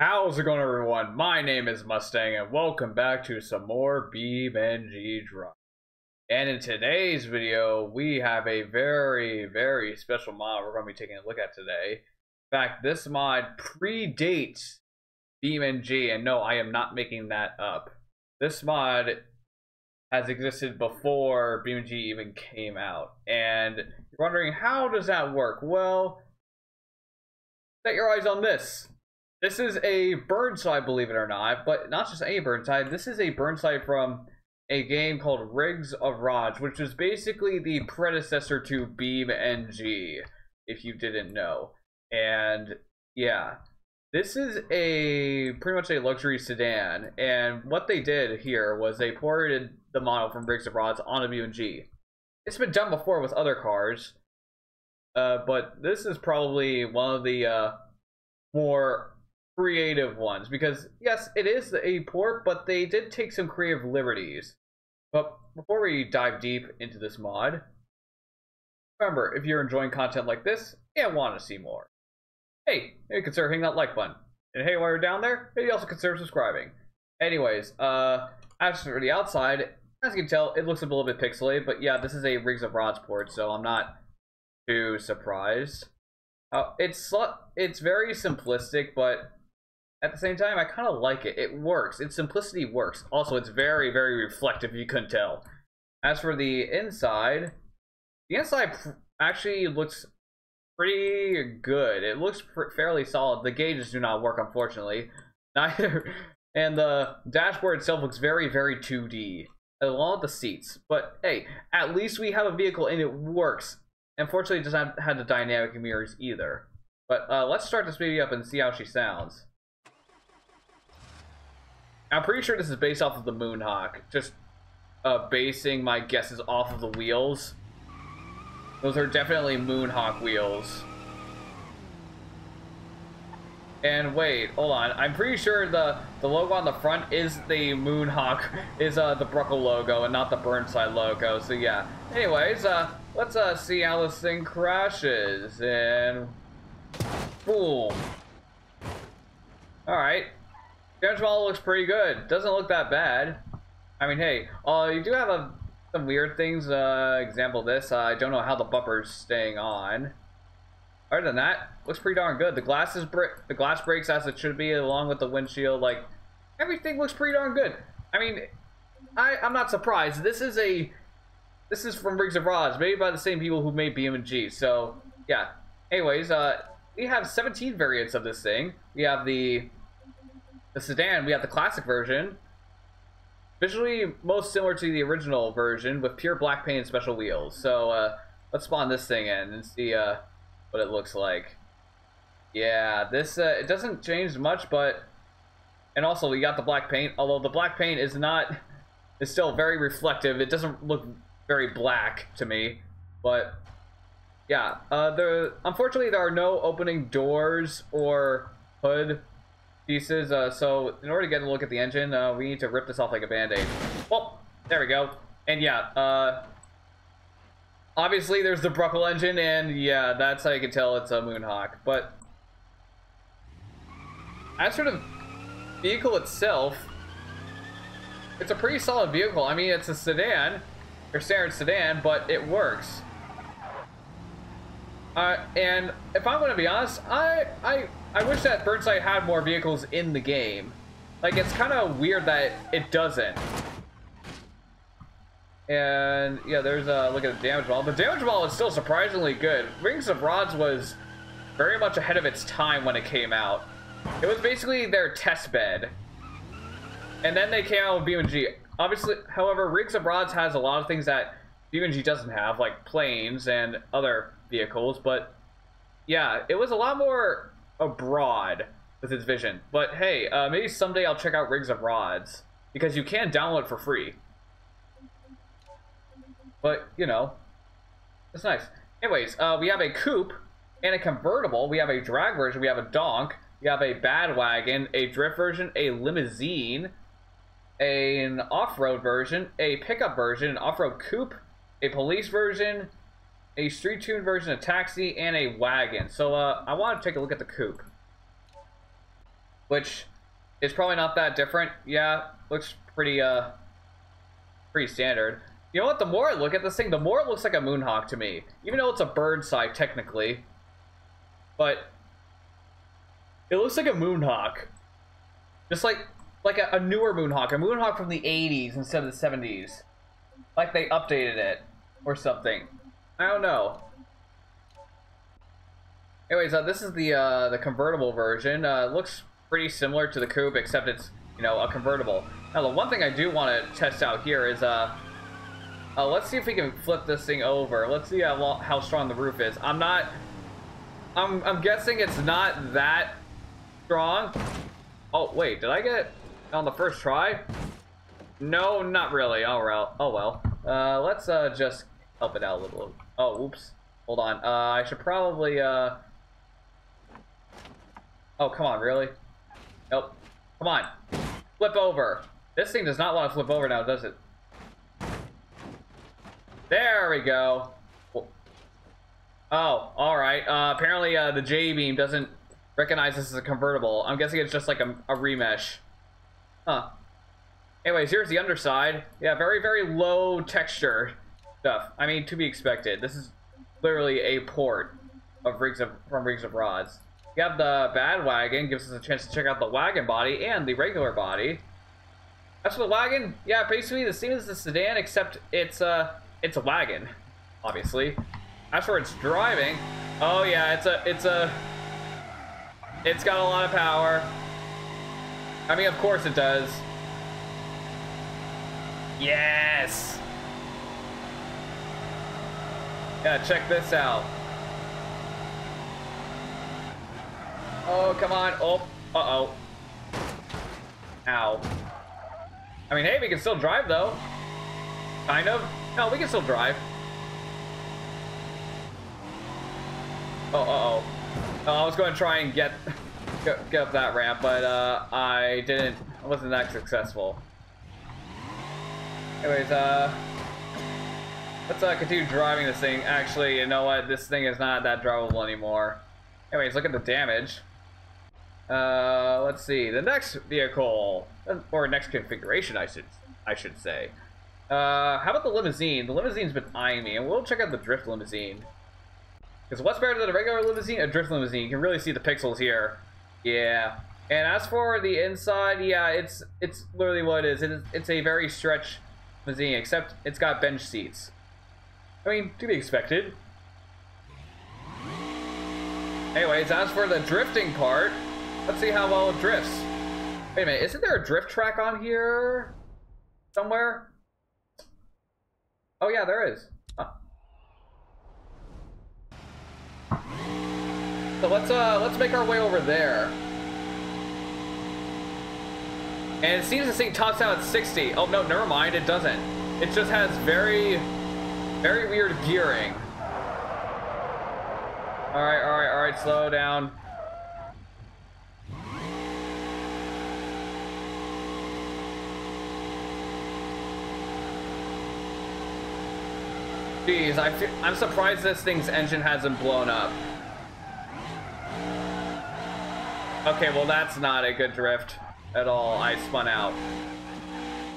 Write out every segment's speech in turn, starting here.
How's it going, everyone? My name is Mustang, and welcome back to some more BeamNG Drive. And in today's video, we have a very special mod we're going to be taking a look at today. In fact, this mod predates BeamNG, and no, I am not making that up. This mod has existed before BeamNG even came out. And you're wondering, how does that work? Well, set your eyes on this. This is a Burnside, believe it or not, but not just any Burnside. This is a Burnside from a game called Rigs of Rods, which is basically the predecessor to BeamNG, if you didn't know. And yeah, this is pretty much a luxury sedan. And what they did here was they ported the model from Rigs of Rods onto BeamNG. It's been done before with other cars, but this is probably one of the more creative ones, because yes, it is a port, but they did take some creative liberties. But before we dive deep into this mod, remember, if you're enjoying content like this and want to see more, hey, maybe consider hitting that like button. And hey, while you're down there, maybe also consider subscribing. Anyways, as for the outside, as you can tell, it looks a little bit pixelated, but yeah, this is a Rigs of Rods port, so I'm not too surprised. It's very simplistic, but at the same time, I kind of like it. It works. Its simplicity works. Also, it's very reflective, you couldn't tell. As for the inside actually looks pretty good. It looks fairly solid. The gauges do not work, unfortunately. Neither. And the dashboard itself looks very 2D, along with the seats. But hey, at least we have a vehicle and it works. Unfortunately, it doesn't have the dynamic mirrors either. But let's start this baby up and see how she sounds. I'm pretty sure this is based off of the Moonhawk. Just basing my guesses off of the wheels. Those are definitely Moonhawk wheels. And wait, hold on. I'm pretty sure the logo on the front is the Moonhawk, is the Bruckle logo and not the Burnside logo. So yeah. Anyways, let's see how this thing crashes. And boom. Alright. Damage model looks pretty good. Doesn't look that bad. I mean, hey, you do have some weird things. Example this. I don't know how the bumper's staying on. Other than that, looks pretty darn good. The glass breaks as it should be, along with the windshield. Like, everything looks pretty darn good. I mean, I'm not surprised. This is from Rigs of Rods, made by the same people who made BeamNG. So yeah. Anyways, we have 17 variants of this thing. We have the sedan, we have the classic version, visually most similar to the original version, with pure black paint and special wheels. So let's spawn this thing in and see what it looks like. Yeah, this it doesn't change much, but and also we got the black paint, although the black paint is still very reflective. It doesn't look very black to me, but yeah, unfortunately there are no opening doors or hood pieces, so in order to get a look at the engine, we need to rip this off like a band-aid. Well, there we go. And yeah, obviously there's the Bruckle engine, and yeah, that's how you can tell it's a Moonhawk. But as for the vehicle itself, it's a pretty solid vehicle. I mean, it's a sedan, or standard sedan, but it works. And if I'm going to be honest, I wish that Burnside had more vehicles in the game. Like, it's kind of weird that it doesn't. And yeah, there's a look at the damage model. The damage model is still surprisingly good. Rigs of Rods was very much ahead of its time when it came out. It was basically their test bed. And then they came out with BeamNG. Obviously, however, Rigs of Rods has a lot of things that BeamNG doesn't have, like planes and other vehicles, but yeah, it was a lot more abroad with its vision. But hey, maybe someday I'll check out Rigs of Rods, because you can download it for free. But you know, it's nice. Anyways, we have a coupe and a convertible. We have a drag version. We have a donk. We have a bad wagon, a drift version, a limousine, an off-road version, a pickup version, an off-road coupe, a police version, a street tuned version, a taxi, and a wagon. So I want to take a look at the coupe. which is probably not that different. Yeah, looks pretty pretty standard. You know what? The more I look at this thing, the more it looks like a Moonhawk to me. Even though it's a Burnside technically, but it looks like a Moonhawk, just like a newer Moonhawk, a Moonhawk from the 80s instead of the 70s, like they updated it or something. I don't know. Anyways, this is the convertible version. It looks pretty similar to the coupe, except it's, you know, a convertible. Now, the one thing I do want to test out here is let's see if we can flip this thing over. Let's see how strong the roof is. I'm guessing it's not that strong. Oh wait, did I get it on the first try? No, not really. Oh well. Let's just help it out a little. Oh, oops. Hold on. I should probably oh, come on, really? Nope. Come on. Flip over. This thing does not want to flip over now, does it? There we go. Oh, alright. Apparently the J-beam doesn't recognize this as a convertible. I'm guessing it's just like a remesh. Huh. Anyways, here's the underside. Yeah, very, very low texture stuff. I mean, to be expected. This is literally a port of from Rigs of Rods. You have the bad wagon, gives us a chance to check out the wagon body and the regular body. As for the wagon, yeah, basically the same as the sedan, except it's a wagon, obviously. As for its driving, oh yeah, it's got a lot of power. I mean, of course it does. Yes! Yeah, check this out. Oh, come on. Oh, uh-oh. Ow. I mean, hey, we can still drive, though. Kind of. No, we can still drive. Oh, uh-oh. Oh, I was going to try and get up that ramp, but I wasn't that successful. Anyways, let's continue driving this thing. Actually, you know what? This thing is not that drivable anymore. Anyways, look at the damage. Let's see. The next vehicle, or next configuration, I should say. How about the limousine? The limousine's been eyeing me, and we'll check out the drift limousine. Because what's better than a regular limousine? A drift limousine. You can really see the pixels here. Yeah. And as for the inside, yeah, it's literally what it is. It's a very stretched limousine, except it's got bench seats. I mean, to be expected. Anyways, as for the drifting part, let's see how well it drifts. Wait a minute, isn't there a drift track on here somewhere? Oh yeah, there is. Huh. So let's make our way over there. And it seems this thing tops out at 60. Oh no, never mind, it doesn't. It just has very, very weird gearing. Alright, slow down. Jeez, I'm surprised this thing's engine hasn't blown up. Okay, well that's not a good drift at all. I spun out.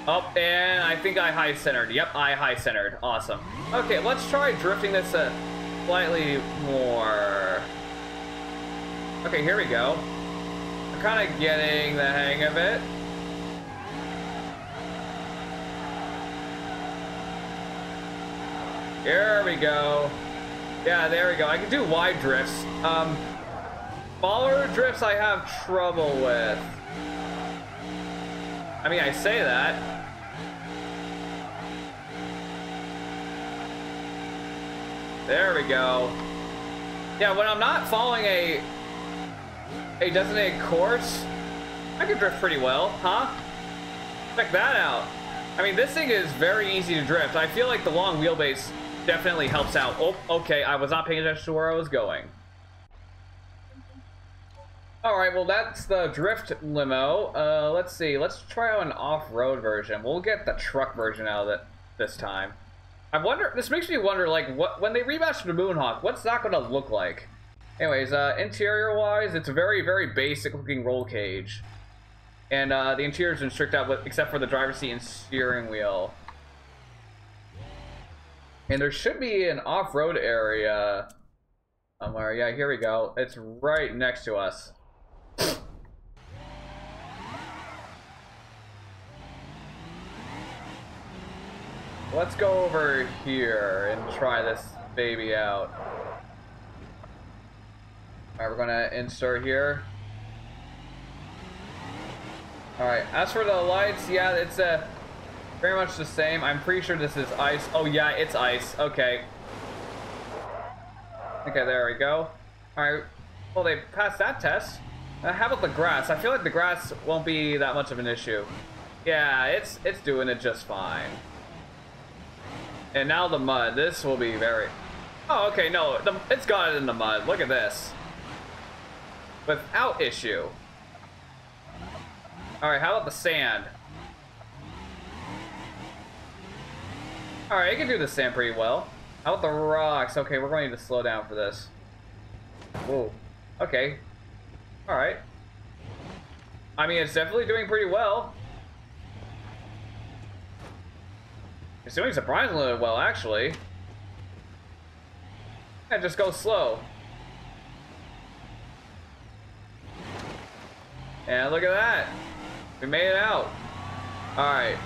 Oh, and I think I high-centered. Yep, I high-centered. Awesome. Okay, let's try drifting this slightly more. Okay, here we go. I'm kind of getting the hang of it. Here we go. Yeah, there we go. I can do wide drifts. Smaller drifts I have trouble with. I mean, I say that. There we go. Yeah, when I'm not following a designated course, I can drift pretty well, huh? Check that out. I mean, this thing is very easy to drift. I feel like the long wheelbase definitely helps out. Oh, okay, I was not paying attention to where I was going. Alright, well that's the drift limo. Let's see, let's try out an off-road version. We'll get the truck version out of it this time. I wonder, this makes me wonder, like, when they remaster the Moonhawk, what's that gonna look like? Anyways, interior-wise, it's a very, very basic-looking roll cage. And the interior's been stripped out, except for the driver's seat and steering wheel. And there should be an off-road area somewhere. Yeah, here we go. It's right next to us. Let's go over here and try this baby out. Alright, we're gonna insert here. Alright, as for the lights, yeah, it's very much the same. I'm pretty sure this is ice. Oh yeah, it's ice. Okay. Okay, there we go. Alright, well, they passed that test. How about the grass? I feel like the grass won't be that much of an issue. Yeah, it's doing it just fine. And now the mud. This will be very... Oh, okay, no, it's got it in the mud. Look at this. Without issue. Alright, how about the sand? Alright, it can do the sand pretty well. How about the rocks? Okay, we're going to need to slow down for this. Whoa. Okay. Alright. I mean, it's definitely doing pretty well. It's doing surprisingly well, actually. Yeah, just go slow. And look at that. We made it out. Alright.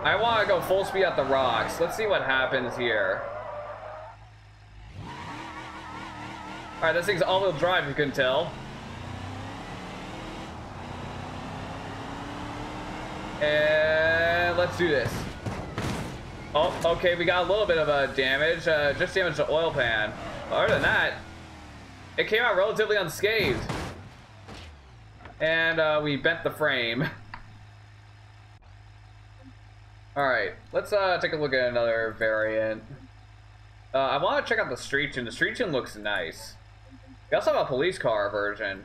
I want to go full speed at the rocks. Let's see what happens here. Alright, this thing's all-wheel drive, you can tell. And let's do this. Oh, okay, we got a little bit of damage. Just damaged the oil pan. Other than that, it came out relatively unscathed. And we bent the frame. Alright, let's take a look at another variant. I want to check out the street tune. The street tune looks nice. We also have a police car version.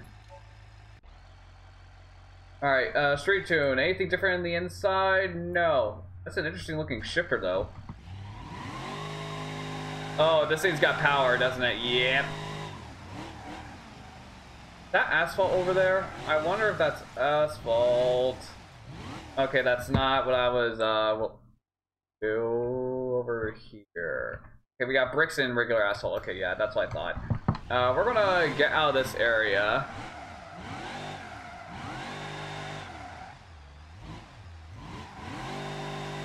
Alright, street tune. Anything different in the inside? No. That's an interesting looking shifter though. Oh, this thing's got power, doesn't it? Yep. That asphalt over there? I wonder if that's asphalt. Okay, that's not what I was, do over here. Okay, we got bricks and regular asphalt. Okay, yeah, that's what I thought. We're gonna get out of this area.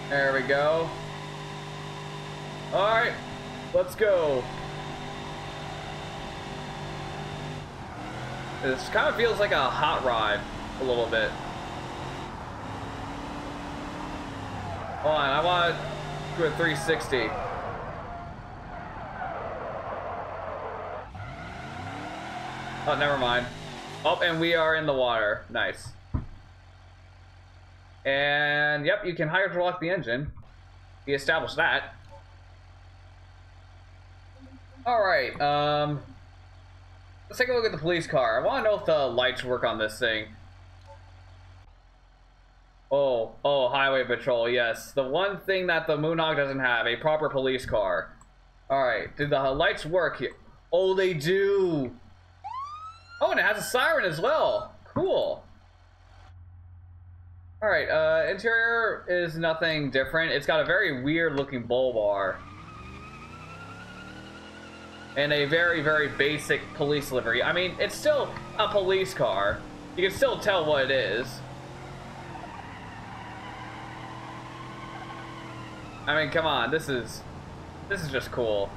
There we go. Alright, let's go. This kind of feels like a hot rod a little bit. Hold on, I want to do a 360. Oh, never mind. Oh, and we are in the water. Nice. And, yep, you can hydrolock the engine. We established that. Alright, let's take a look at the police car. I want to know if the lights work on this thing. Oh, highway patrol, yes. The one thing that the Moonhawk doesn't have, a proper police car. Alright, did the lights work here? Oh, they do! Oh, and it has a siren as well. Cool. Alright, interior is nothing different. It's got a very weird looking bull bar. And a very, very basic police livery. I mean, it's still a police car. You can still tell what it is. I mean, come on, this is just cool.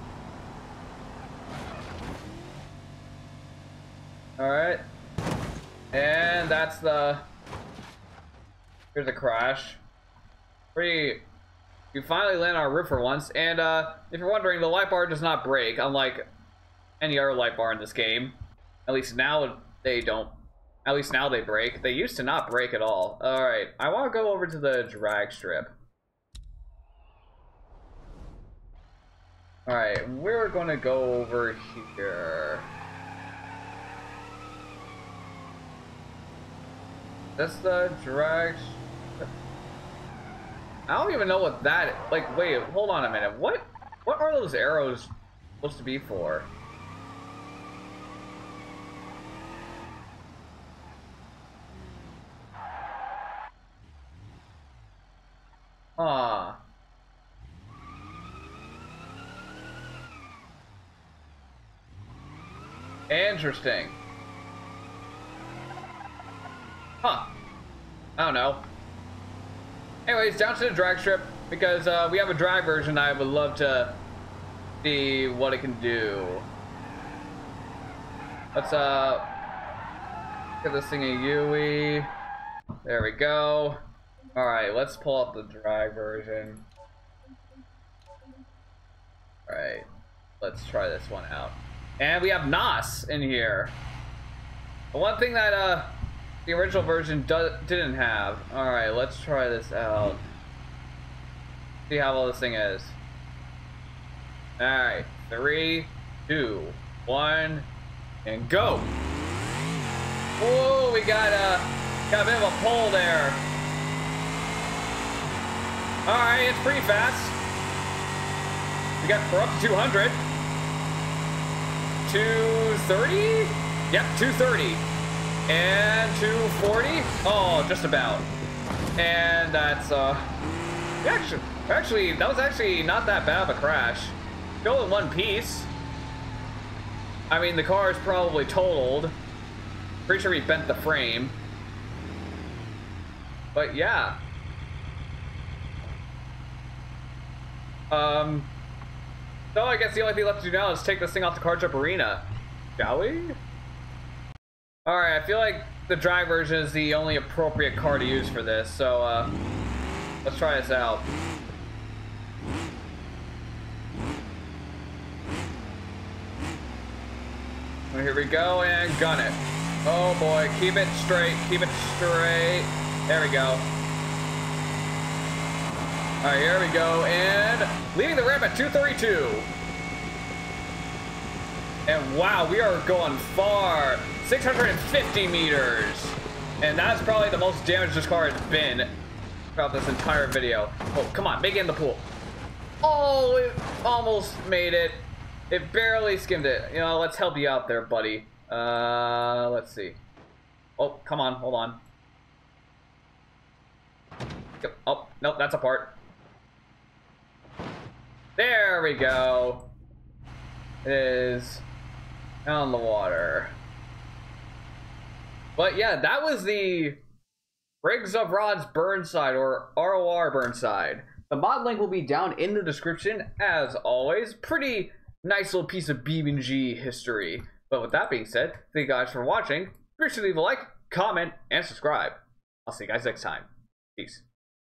Alright. And that's the... Here's a crash. You finally land on our roof for once, and if you're wondering, the light bar does not break, unlike any other light bar in this game. At least now they don't. At least now they break. They used to not break at all. Alright, I want to go over to the drag strip. Alright, we're going to go over here. That's the drag strip. I don't even know what that is. Like, wait, hold on a minute. What? What are those arrows supposed to be for? Huh. Interesting. Huh. I don't know. Anyways, down to the drag strip, because we have a drag version. I would love to see what it can do. Let's get this thing a UE. There we go. Alright, let's pull up the drag version. Alright, let's try this one out. And we have NOS in here. The one thing that the original version didn't have. Alright, let's try this out. See how well this thing is. Alright, 3, 2, 1, and go! Whoa, we got a bit of a pull there. Alright, it's pretty fast. We're up to 200. 230? Yep, 230. And 240? Oh, just about. And that's, actually, that was actually not that bad of a crash. Still in one piece. I mean, the car is probably totaled. Pretty sure we bent the frame. But yeah. So I guess the only thing left to do now is take this thing off the Car Jump Arena. Shall we? Alright, I feel like the drag version is the only appropriate car to use for this, so let's try this out. Well, here we go, and gun it. Oh boy, keep it straight, keep it straight. There we go. Alright, here we go, and leaving the ramp at 232. And wow, we are going far. 650 meters. And that's probably the most damaged this car has been throughout this entire video. Oh, come on, make it in the pool. Oh, it almost made it. It barely skimmed it. You know, let's help you out there, buddy. Let's see. Oh, come on, hold on. Oh, nope, that's a part. There we go. It is on the water. But yeah, that was the Rigs of Rods Burnside, or ROR Burnside. The mod link will be down in the description, as always. Pretty nice little piece of BeamNG history. But with that being said, thank you guys for watching. Be sure to leave a like, comment, and subscribe. I'll see you guys next time. Peace.